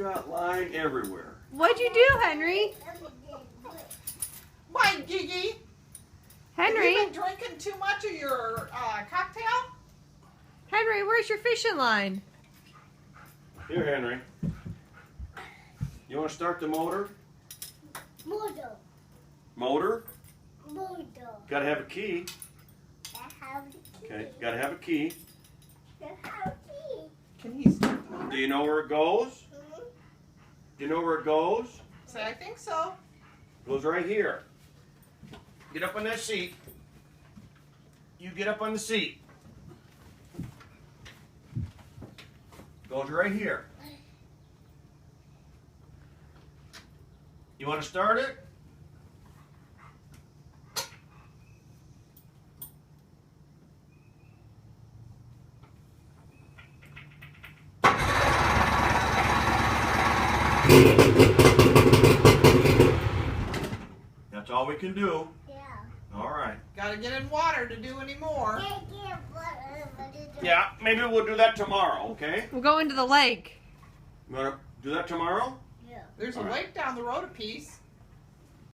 got line everywhere. What'd you do, Henry? Why, Gigi? Henry? Have you been drinking too much of your cocktail? Henry, where's your fishing line? Here, Henry. You want to start the motor? Motor. Motor? Motor. Got to have a key. I have the key. Okay, got to have a key. I have the key. Can he start the motor? Do you know where it goes? Mhm. Do you know where it goes? Say, I think so. It goes right here. Get up on that seat. You get up on the seat. Goes right here. You want to start it? That's all we can do. Yeah. All right. Gotta get in water to do any more. Yeah, maybe we'll do that tomorrow, okay? We'll go into the lake. You want to do that tomorrow? Yeah. There's a All right. lake down the road a piece.